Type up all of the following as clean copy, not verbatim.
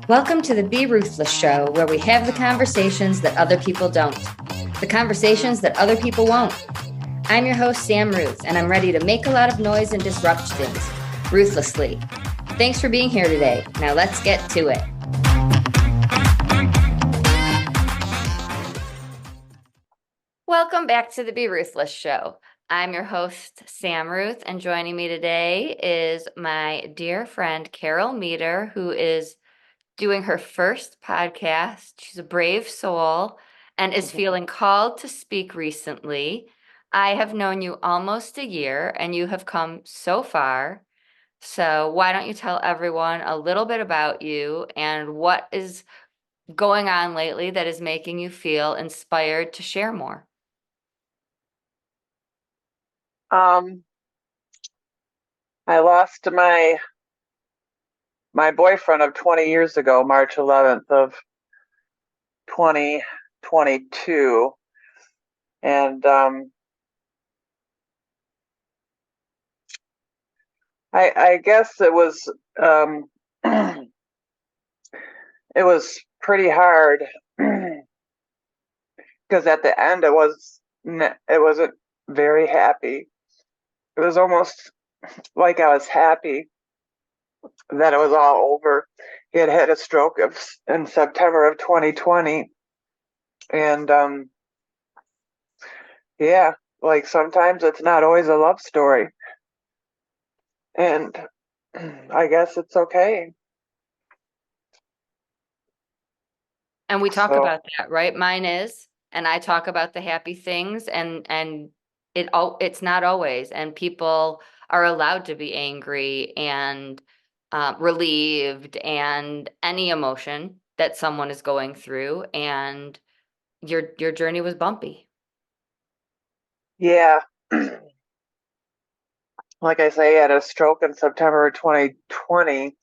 Welcome to the Be Ruthless Show, where we have the conversations that other people don't, the conversations that other people won't. I'm your host, Sam Ruth, and I'm ready to make a lot of noise and disrupt things, ruthlessly. Thanks for being here today. Now let's get to it. Welcome back to the Be Ruthless Show. I'm your host, Sam Ruth, and joining me today is my dear friend, Carol Meter, who is doing her first podcast. She's a brave soul and is feeling called to speak recently. I have known you almost a year and you have come so far. So why don't you tell everyone a little bit about you and what is going on lately that is making you feel inspired to share more? I lost my boyfriend of 20 years ago, March 11th of 2022, and I guess it was it was pretty hard because at the end it wasn't very happy. It was almost like I was happy that it was all over. He had a stroke in September of 2020, and yeah, like sometimes it's not always a love story, and I guess it's okay. And we talk So about that, right? Mine is, and I talk about the happy things and it's not always, and people are allowed to be angry and relieved and any emotion that someone is going through, and your journey was bumpy. yeah, like I say, he had a stroke in September 2020,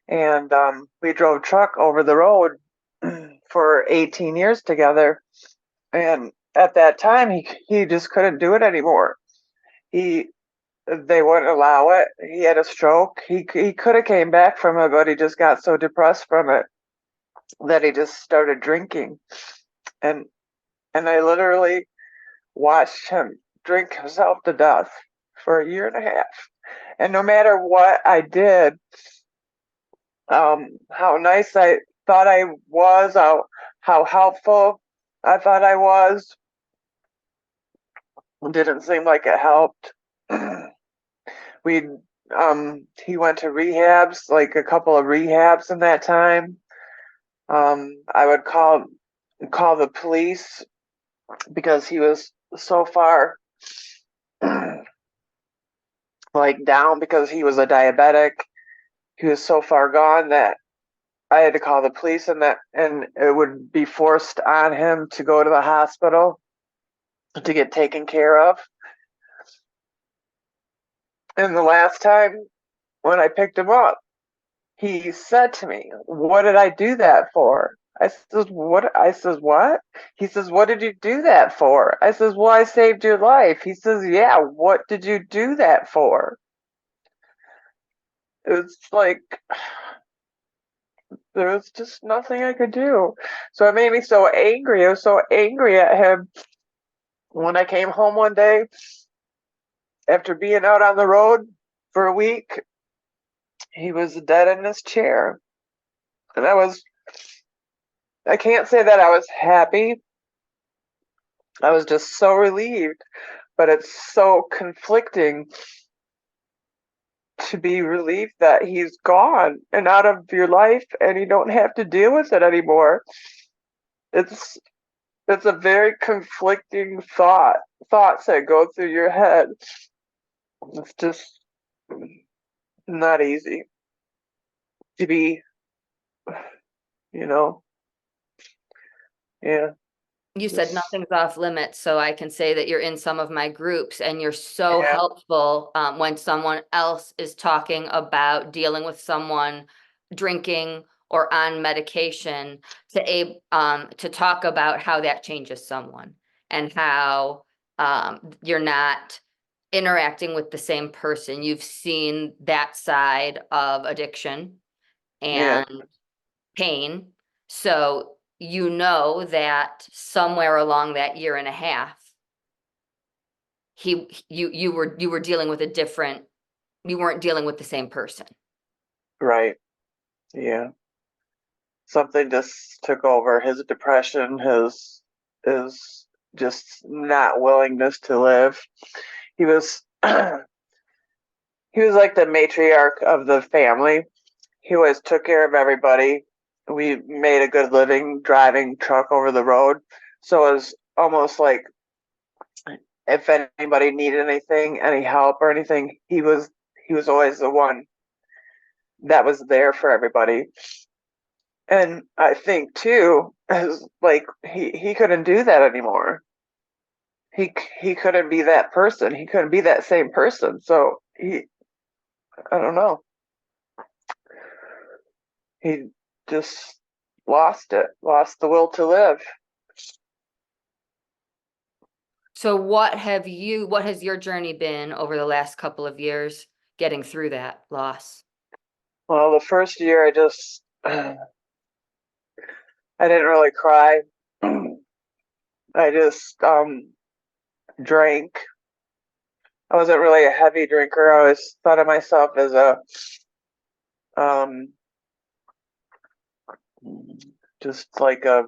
and we drove truck over the road for 18 years together. And at that time, he just couldn't do it anymore. He They wouldn't allow it. He had a stroke. He could have came back from it, but he just got so depressed from it that he just started drinking. And and I literally watched him drink himself to death for a year and a half. And no matter what I did, how nice I thought I was, how helpful I thought I was, it didn't seem like it helped. we He went to rehabs, like a couple of rehabs in that time. I would call the police because he was so far like down because he was a diabetic. He was so far gone that I had to call the police, and it would be forced on him to go to the hospital to get taken care of. And the last time when I picked him up, he said to me, "What did I do that for?" I says, "What?" I says, "What?" He says, "What did you do that for?" I says, "Well, I saved your life." He says, "Yeah, what did you do that for?" It's like there was just nothing I could do. So it made me so angry. I was so angry at him when I came home one day after being out on the road for a week. He was dead in his chair. And I can't say that I was happy. I was just so relieved, but it's so conflicting to be relieved that he's gone and out of your life and you don't have to deal with it anymore. It's it's a very conflicting thoughts that go through your head. It's just not easy to be, you know. Yeah. You said Just nothing's off limits, so I can say that you're in some of my groups and you're so yeah. helpful when someone else is talking about dealing with someone drinking or on medication to talk about how that changes someone and how you're not interacting with the same person. You've seen that side of addiction, Yeah. and pain. So you know that somewhere along that year and a half, you were dealing with a different, you weren't dealing with the same person. Right. Yeah. Something just took over. His depression, his just not willingness to live. He was he was like the matriarch of the family. He always took care of everybody. We made a good living driving truck over the road. So it was almost like if anybody needed anything, any help or anything, he was always the one that was there for everybody. And I think too, is like he couldn't do that anymore. He couldn't be that person. He couldn't be that same person. So I don't know. He just lost it, lost the will to live. So what has your journey been over the last couple of years getting through that loss? Well, the first year I didn't really cry. I just drank. I wasn't really a heavy drinker. I always thought of myself as a um just like a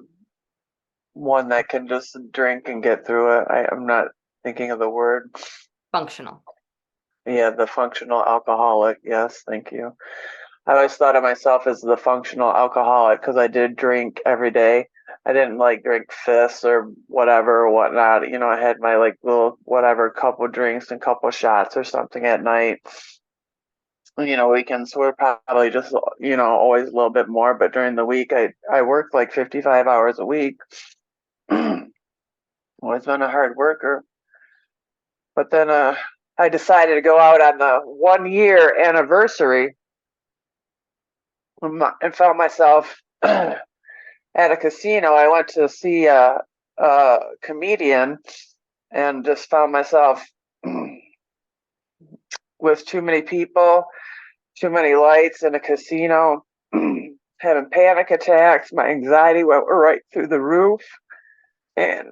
one that can just drink and get through it. I'm not thinking of the word. Functional. Yeah, the functional alcoholic. Yes, thank you. I always thought of myself as the functional alcoholic because I did drink every day. I didn't like drink fists or whatever or whatnot. I had my like little whatever couple drinks and couple shots or something at night. Weekends were probably just always a little bit more, but during the week I worked like 55 hours a week. Always been a hard worker. But then I decided to go out on the 1 year anniversary and found myself at a casino. I went to see a comedian and just found myself with too many people, too many lights in a casino, having panic attacks. My anxiety went right through the roof, and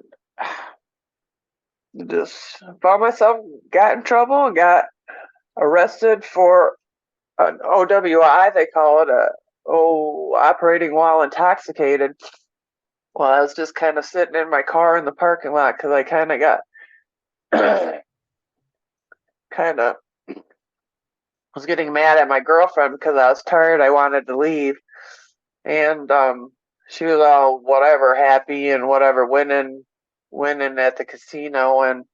just found myself got in trouble and got arrested for an OWI. They call it operating while intoxicated. Well, I was just kind of sitting in my car in the parking lot because I kind of got kind of was getting mad at my girlfriend because I was tired. I wanted to leave, and she was all whatever happy and whatever winning at the casino, and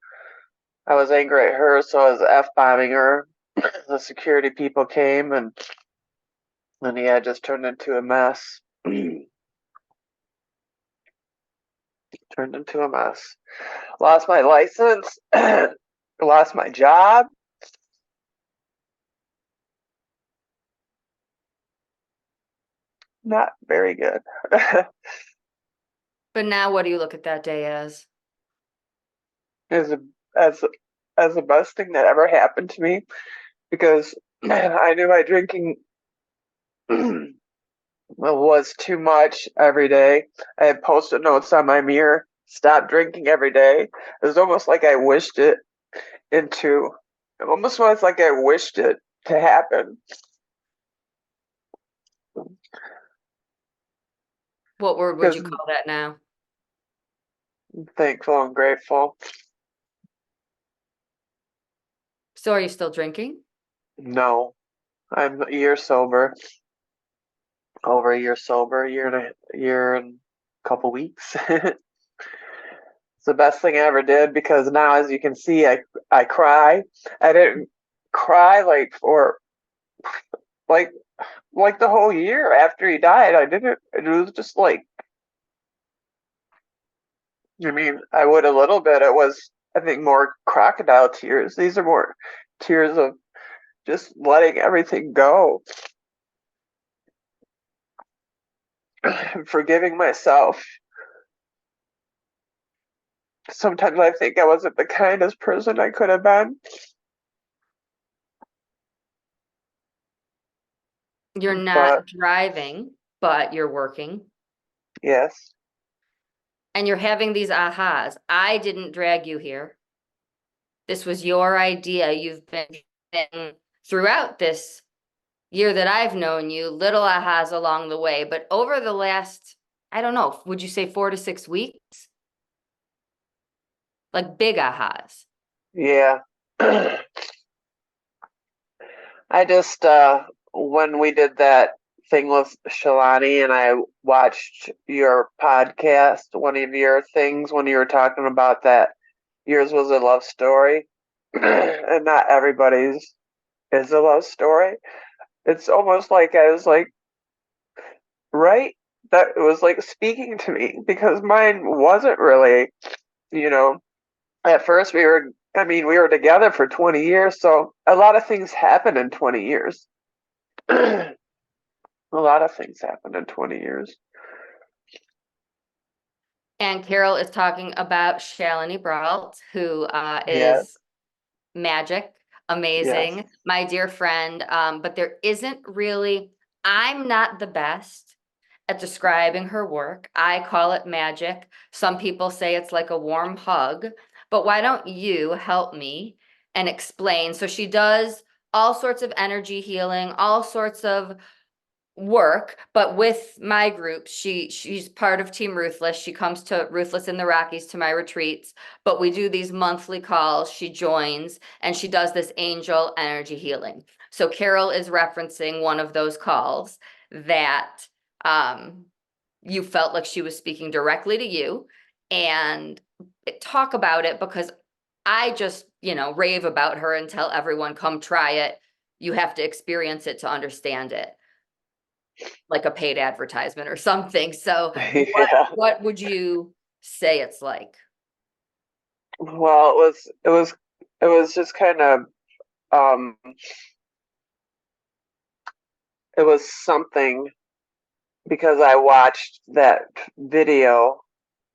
I was angry at her, so I was f-bombing her. The security people came, and yeah, it just turned into a mess. Turned into a mess. Lost my license. Lost my job. Not very good. But now what do you look at that day as? as a, as as the best thing that ever happened to me because I knew my drinking was too much every day. I had post-it notes on my mirror. Stop drinking every day. It was almost like I wished it into. It almost was like I wished it to happen. What word would you Because call that now? I'm thankful and grateful. So are you still drinking? No, I'm a year sober. Over a year sober, year and a couple weeks. It's the best thing I ever did because now, as you can see, I cry. I didn't cry like like the whole year after he died. I didn't. It was just like, I mean, I would a little bit. It was, I think, more crocodile tears. These are more tears of just letting everything go, forgiving myself. Sometimes I think I wasn't the kindest person I could have been, You're not but driving. but you're working Yes. and you're having these ahas. I didn't drag you here. This was your idea. You've been throughout this year that I've known you, little ahas along the way, but over the last, I don't know, would you say 4 to 6 weeks? Like big ahas. Yeah. I just when we did that thing with Shalani and I watched your podcast, one of your things when you were talking about that yours was a love story and not everybody's is a love story. It's almost like I was like, right? That it was like speaking to me because mine wasn't really, you know, at first we were together for 20 years, so a lot of things happened in 20 years. A lot of things happened in 20 years. And Carol is talking about Shalini Brault, who Yes, is magic, yes. amazing, my dear friend. But there isn't really, I'm not the best at describing her work. I call it magic. Some people say it's like a warm hug, but why don't you help me and explain? So she does all sorts of energy healing, all sorts of work, but with my group, she's part of Team Ruthless. She comes to Ruthless in the Rockies to my retreats, but we do these monthly calls. She joins and she does this angel energy healing. So Carol is referencing one of those calls that you felt like she was speaking directly to you, and talk about it because I just, rave about her and tell everyone, come try it. You have to experience it to understand it, like a paid advertisement or something. So what Yeah. what would you say it's like? Well, it was just kind of um it was something because I watched that video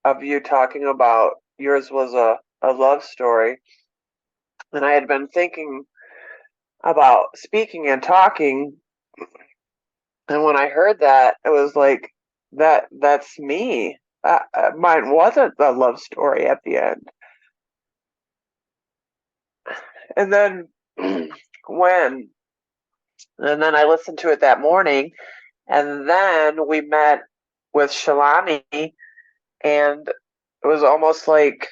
of you talking about yours was a love story, and I had been thinking about speaking and talking, and when I heard that, it was like that's me. Mine wasn't the love story at the end. And then when and then I listened to it that morning, and then we met with Shalani, and it was almost like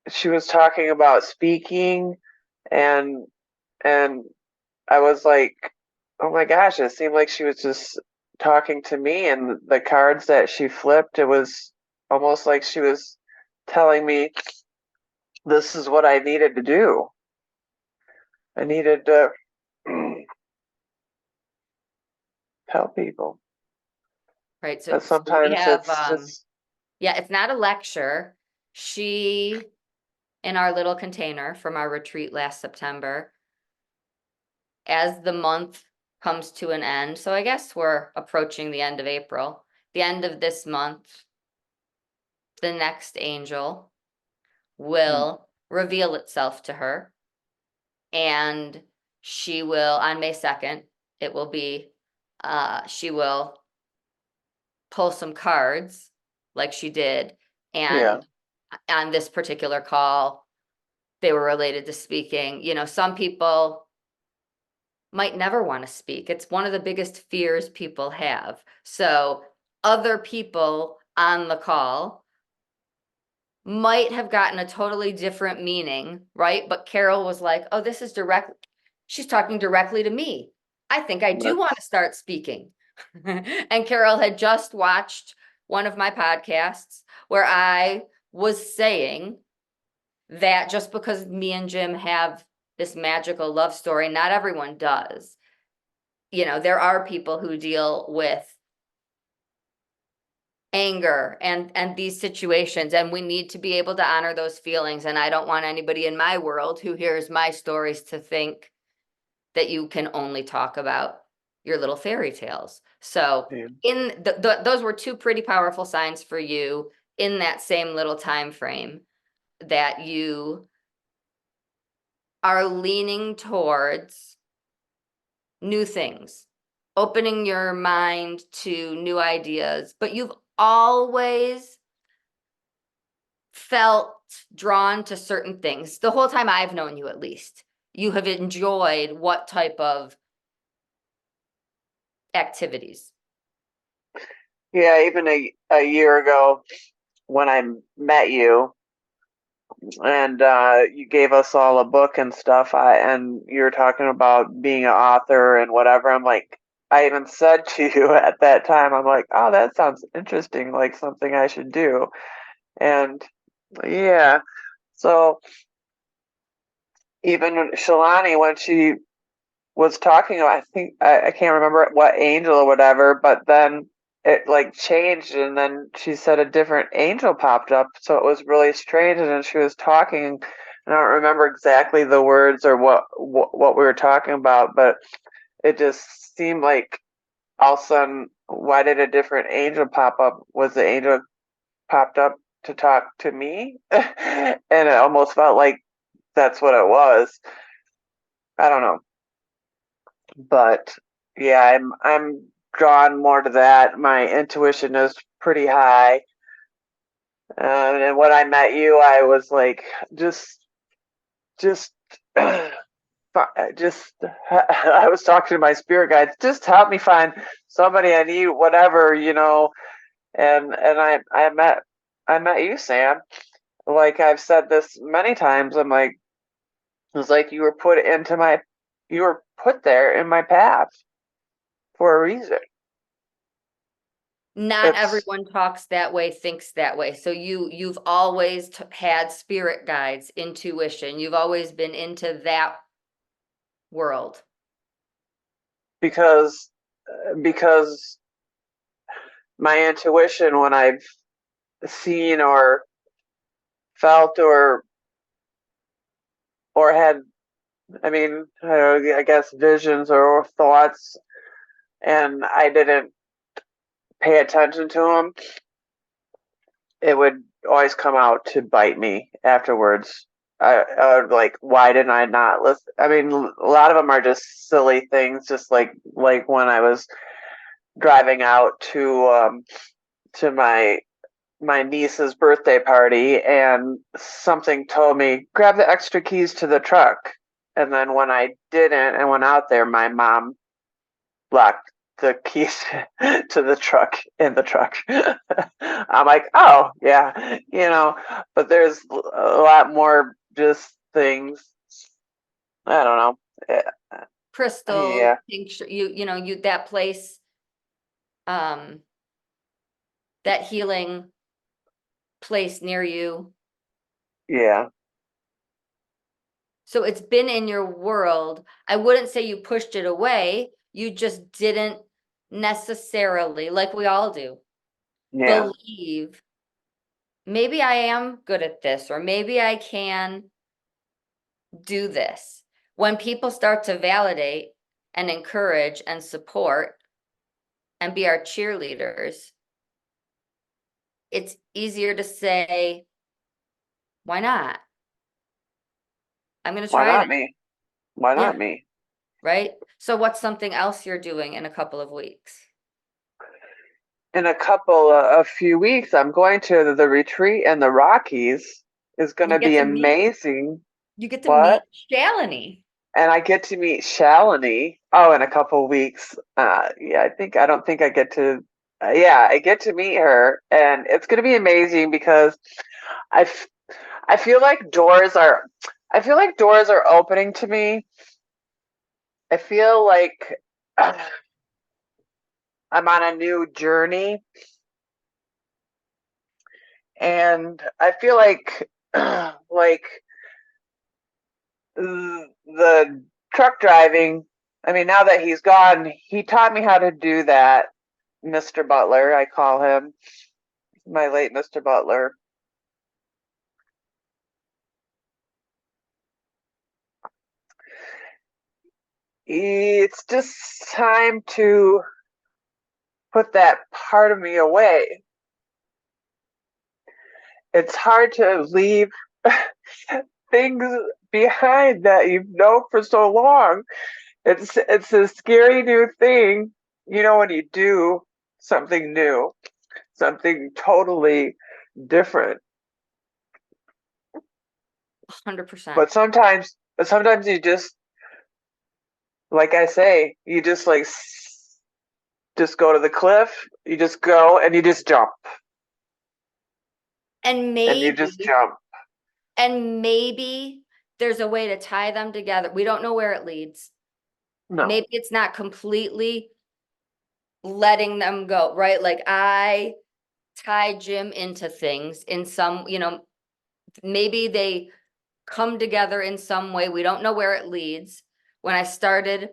she was talking about speaking, and and I was like, oh my gosh, it seemed like she was just talking to me, and the cards that she flipped, it was almost like she was telling me this is what I needed to do. I needed to help people. Right. So, But so we sometimes have it's just, yeah, it's not a lecture. She, in our little container from our retreat last September, as the month comes to an end. So I guess we're approaching the end of April. The end of this month, the next angel will reveal itself to her, and she will, on May 2nd, it will be she will pull some cards like she did. yeah, And on this particular call, they were related to speaking. Some people might never want to speak. It's one of the biggest fears people have. So other people on the call might have gotten a totally different meaning, right? But Carol was like, oh, this is direct. She's talking directly to me. I think I do want to that's, start speaking. And Carol had just watched one of my podcasts where I was saying that just because me and Jim have this magical love story, not everyone does. There are people who deal with anger and these situations, and we need to be able to honor those feelings. And I don't want anybody in my world who hears my stories to think that you can only talk about your little fairy tales. So yeah, in those were two pretty powerful signs for you in that same little time frame, that you are leaning towards new things, opening your mind to new ideas, but you've always felt drawn to certain things. The whole time I've known you, at least, you have enjoyed what type of activities? Yeah, even a year ago when I met you and you gave us all a book and stuff, and you were talking about being an author and whatever. I'm like, I even said to you at that time, I'm like, oh, that sounds interesting, like something I should do. And yeah, so even Shalani, when she was talking about, I think I can't remember what angel or whatever, but then it like changed and then she said a different angel popped up, so it was really strange. And then she was talking, and I don't remember exactly the words or what we were talking about, but it just seemed like all of a sudden, why did a different angel pop up? Was the angel popped up to talk to me? And it almost felt like that's what it was. I don't know. But yeah, I'm drawn more to that. My intuition is pretty high. And when I met you, I was like, just, just. I was talking to my spirit guides. Just help me find somebody I need, whatever, you know. And I met you, Sam. Like I've said this many times. I'm like, it's like you were put there in my path for a reason. Not It's everyone talks that way, thinks that way. So you've always had spirit guides, intuition. You've always been into that world. because because my intuition when I've seen or felt or had, I mean, I don't know, I guess visions or thoughts, and I didn't pay attention to them, it would always come out to bite me afterwards. I would like, why didn't I not listen? I mean, a lot of them are just silly things, just like when I was driving out to my niece's birthday party, and something told me grab the extra keys to the truck. And then when I didn't and went out there, my mom locked the keys to the truck in the truck. I'm like, oh yeah, you know. But there's a lot more just things. I don't know. Crystals, Yeah, tincture, you that place, um, that healing place near you. yeah, So it's been in your world. I wouldn't say you pushed it away. You just didn't necessarily, like we all do, yeah. believe maybe I am good at this, or maybe I can do this. When people start to validate and encourage and support and be our cheerleaders, it's easier to say, why not? I'm going to Why try not that. me? Why Yeah, not me? right. So, what's something else you're doing in a couple of weeks? In a few weeks, I'm going to the retreat in the Rockies. Is going You to get be to meet, amazing. you get to What? meet Shalini. And I get to meet Shalini. Oh, in a couple of weeks. Yeah, I don't think I get to. Yeah, I get to meet her, and it's going to be amazing because I, f- I feel like I feel like doors are opening to me. I feel like I'm on a new journey, and I feel like like the truck driving. I mean, now that he's gone, he taught me how to do that. Mr. Butler, I call him, my late Mr. Butler. It's just time to put that part of me away. It's hard to leave things behind that you've known for so long. It's a scary new thing, when you do something new, something totally different, 100%. but sometimes you just, like I say, you just just go to the cliff, you just go and you just jump And and you just maybe, jump. and maybe there's a way to tie them together. We don't know where it leads. No. Maybe it's not completely letting them go, right? Like I tie Jim into things in some, maybe they come together in some way. We don't know where it leads. When I started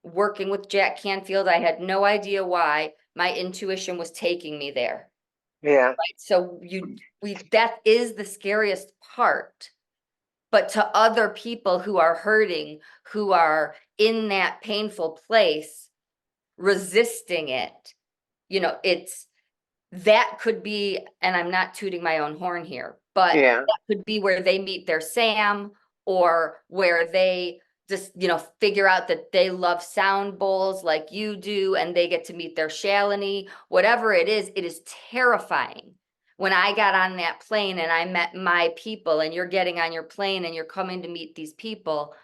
working with Jack Canfield, I had no idea why my intuition was taking me there. Yeah. Right? So that is the scariest part. But to other people who are hurting, who are in that painful place, resisting it, it's that could be, and I'm not tooting my own horn here, but Yeah. that could be where they meet their Sam, or where they just, figure out that they love sound bowls like you do, and they get to meet their Shalini. Whatever it is terrifying. When I got on that plane and I met my people, and you're getting on your plane and you're coming to meet these people,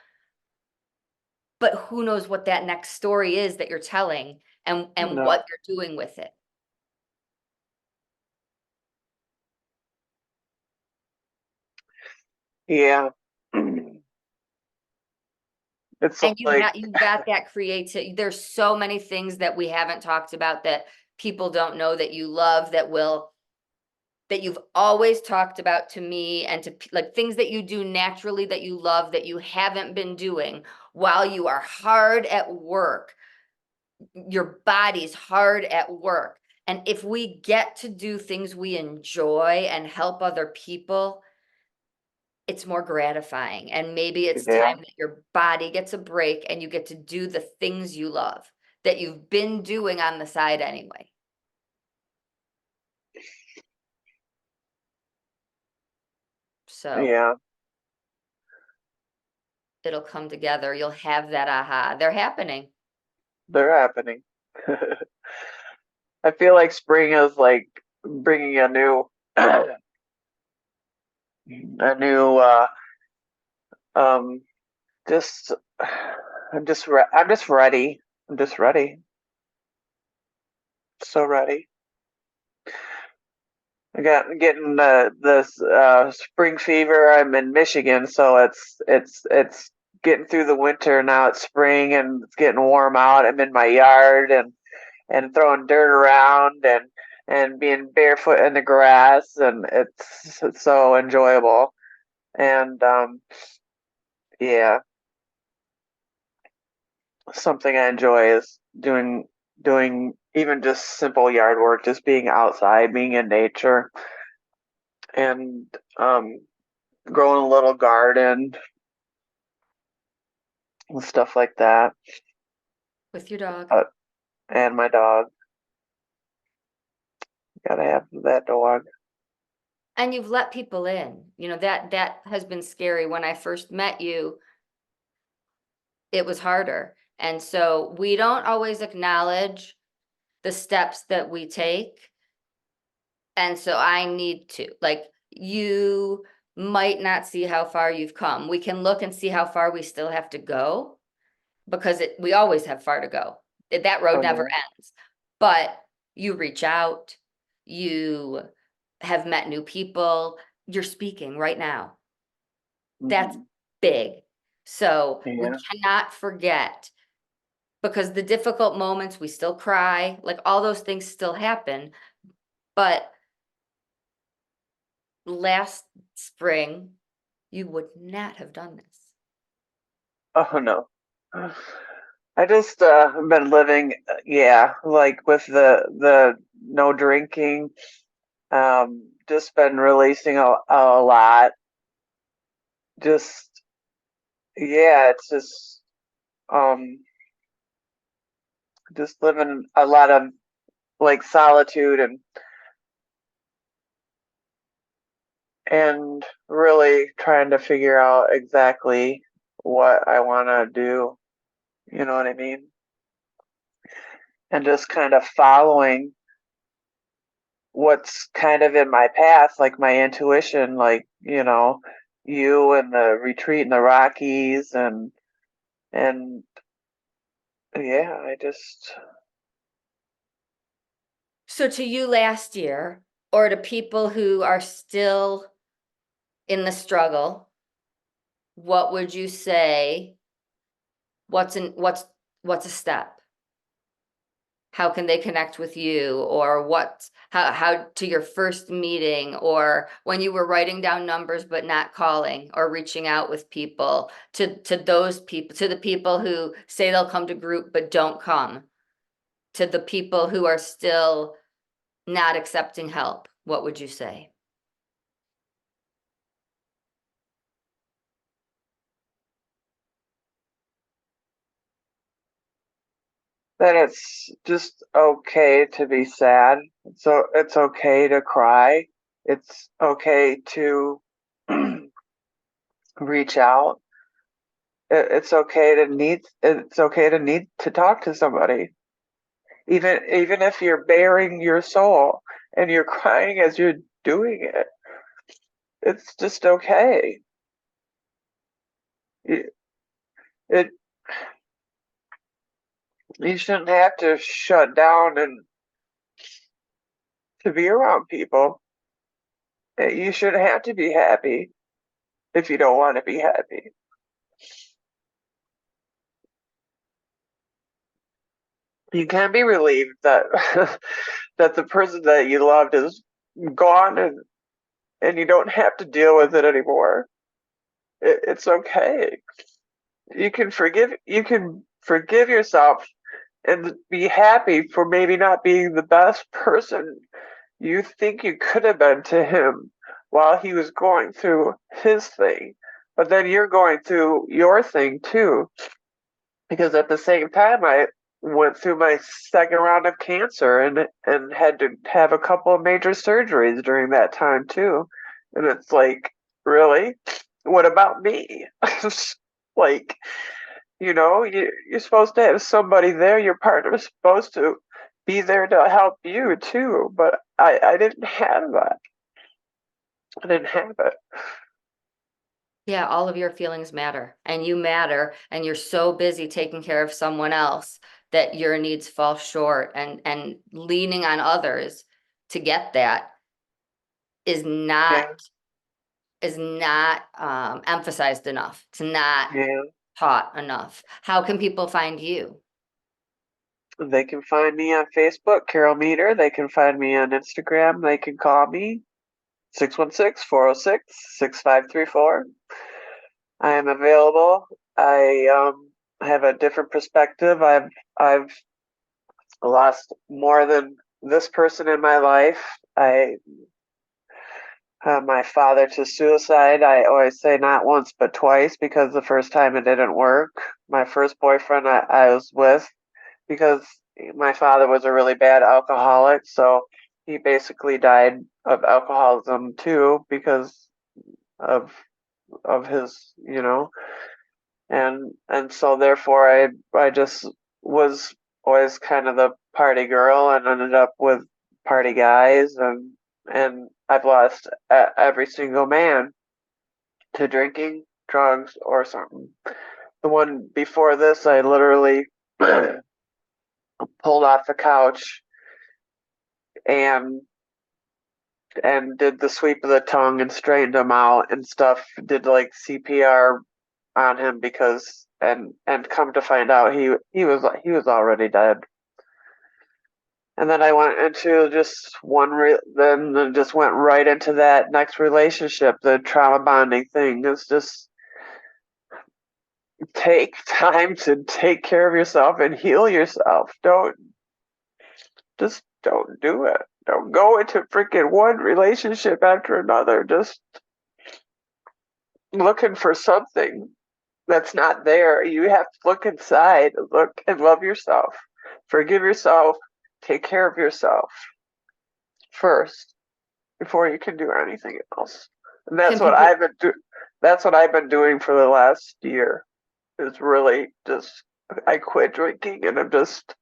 but who knows what that next story is that you're telling, and No. what you're doing with it. Yeah. It's And like, you've got that creative. There's so many things that we haven't talked about that people don't know that you love, that you've always talked about to me, and to like things that you do naturally that you love, that you haven't been doing while you are hard at work. Your body's hard at work. And if we get to do things we enjoy and help other people, it's more gratifying. And maybe it's yeah. time that your body gets a break and you get to do the things you love that you've been doing on the side anyway. So Yeah. it'll come together. You'll have that aha. They're happening. They're happening. I feel like spring is like bringing a new, a new, um, just, I'm just ready. I'm just ready. So ready. I got getting this spring fever. I'm in Michigan, so it's getting through the winter now. It's spring and it's getting warm out. I'm in my yard and throwing dirt around and being barefoot in the grass, and it's so enjoyable. And yeah, something I enjoy is doing even just simple yard work, just being outside, being in nature, and um growing a little garden and stuff like that. With your dog. Uh, and my dog, gotta have that dog. And you've let people in. That has been scary. When I first met you, it was harder. And so we don't always acknowledge the steps that we take. And so I need to, like, you might not see how far you've come. We can look and see how far we still have to go, because we always have far to go. That road Oh never yeah. ends. But you reach out, you have met new people, you're speaking right now. That's Hmm. big. So we Yeah. cannot forget, because the difficult moments, we still cry, like all those things still happen. But last spring, you would not have done this. Oh no. I just been living, yeah, like with the no drinking. Just been releasing a lot. Just yeah, it's um just living a lot of like solitude and really trying to figure out exactly what I want to do. You know what I mean? and just kind of following what's kind of in my path, like my intuition, like, you and the retreat in the Rockies and yeah, I just So to you last year, or to people who are still in the struggle, what would you say? What's a step? How can they connect with you, or how to your first meeting, or when you were writing down numbers but not calling or reaching out with people, to those people, to the people who say they'll come to group but don't come, to the people who are still not accepting help, what would you say? that it's just okay to be sad. So it's okay to cry. It's okay to reach out. It's okay to need to talk to somebody. Even if you're bearing your soul and you're crying as you're doing it, it's just okay. It, it you shouldn't have to shut down and to be around people. You shouldn't have to be happy if you don't want to be happy. You can be relieved that that the person that you loved is gone and you don't have to deal with it anymore. It's okay. You can forgive yourself and be happy for maybe not being the best person you think you could have been to him while he was going through his thing. But then you're going through your thing too. Because at the same time, I went through my second round of cancer and had to have a couple of major surgeries during that time too. And it's like, really? What about me? Like, you're supposed to have somebody there. Your partner's supposed to be there to help you too. But I didn't have that. I didn't have it. Yeah, all of your feelings matter, and you matter, and you're so busy taking care of someone else that your needs fall short, and leaning on others to get that is not Yeah, emphasized enough. It's not yeah. taught enough. How can people find you? They can find me on Facebook, Carol Meter. They can find me on Instagram. They can call me 616-406-6534. I am available. I have a different perspective. I've lost more than this person in my life. I My father to suicide. I always say not once but twice because the first time it didn't work. My first boyfriend I was with because my father was a really bad alcoholic, so he basically died of alcoholism too because of his. And so therefore I just was always kind of the party girl and ended up with party guys, and I've lost every single man to drinking, drugs, or something. The one before this, I literally pulled off the couch and did the sweep of the tongue and straightened him out and stuff. Did like CPR on him because and come to find out he was already dead. And then I went into just then just went right into that next relationship, the trauma bonding thing. It's just take time to take care of yourself and heal yourself. Don't do it. Don't go into freaking one relationship after another, just looking for something that's not there. You have to look inside, look and love yourself. Forgive yourself, take care of yourself first before you can do anything else. And Can people that's what I've been doing for the last year. Is really just I quit drinking and I'm just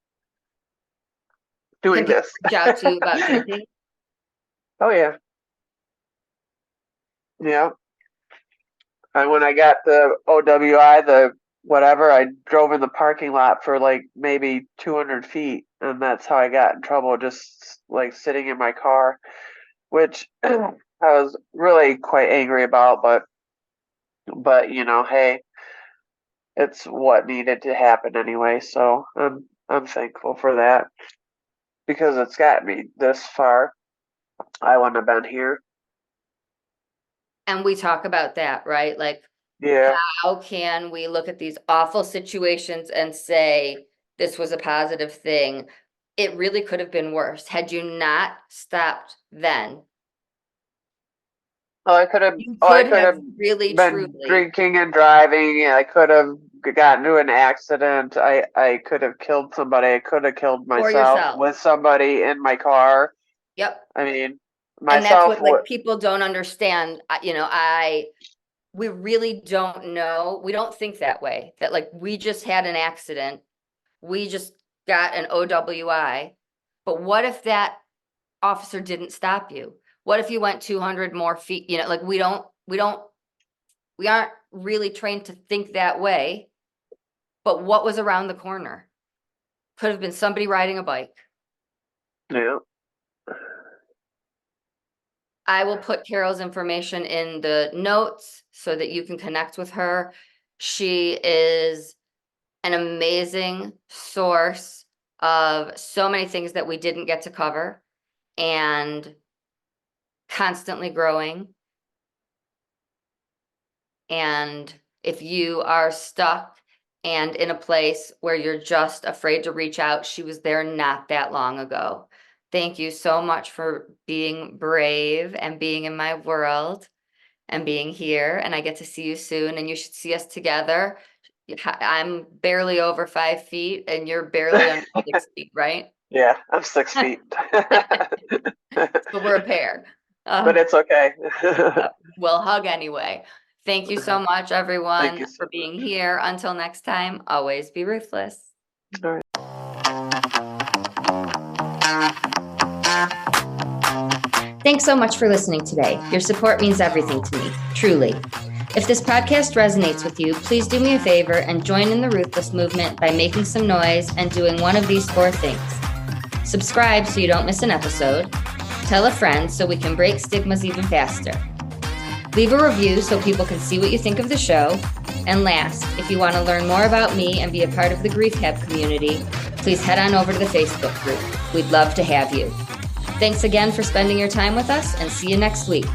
doing Can people this. reach out to you about drinking? Oh yeah. Yeah. And when I got the OWI, the whatever, I drove in the parking lot for like maybe 200 feet, and that's how I got in trouble, just like sitting in my car, which I was really quite angry about, but hey, it's what needed to happen anyway, so I'm thankful for that because it's got me this far. I wouldn't have been here. And we talk about that, right? Like, Yeah. how can we look at these awful situations and say this was a positive thing? It really could have been worse. Had you not stopped then, Oh, I could have. you Oh, I could could have have really, been truly, drinking and driving. I could have gotten into an accident. I could have killed somebody. I could have killed for myself yourself. with somebody in my car. Yep. I mean, And that's myself what would. like people don't understand. We really don't know. We don't think that way. That like we just had an accident. We just got an OWI. But what if that officer didn't stop you? What if you went 200 more feet? Like we aren't really trained to think that way. But what was around the corner? Could have been somebody riding a bike. Yeah. I will put Carol's information in the notes so that you can connect with her. She is an amazing source of so many things that we didn't get to cover and constantly growing. And if you are stuck and in a place where you're just afraid to reach out, she was there not that long ago. Thank you so much for being brave and being in my world and being here. And I get to see you soon, and you should see us together. I'm barely over 5 feet, and you're barely under 6 feet, right? Yeah. I'm 6 feet. So we're a pair. But it's okay. We'll hug anyway. Thank you so much, Thank everyone, you so for being much. here. Until next time, always be ruthless. All right. Thanks so much for listening today. Your support means everything to me, truly. If this podcast resonates with you, please do me a favor and join in the Ruthless movement by making some noise and doing one of these 4 things. Subscribe so you don't miss an episode. Tell a friend so we can break stigmas even faster. Leave a review so people can see what you think of the show. And last, if you want to learn more about me and be a part of the Grief Hab community, please head on over to the Facebook group. We'd love to have you. Thanks again for spending your time with us, and see you next week.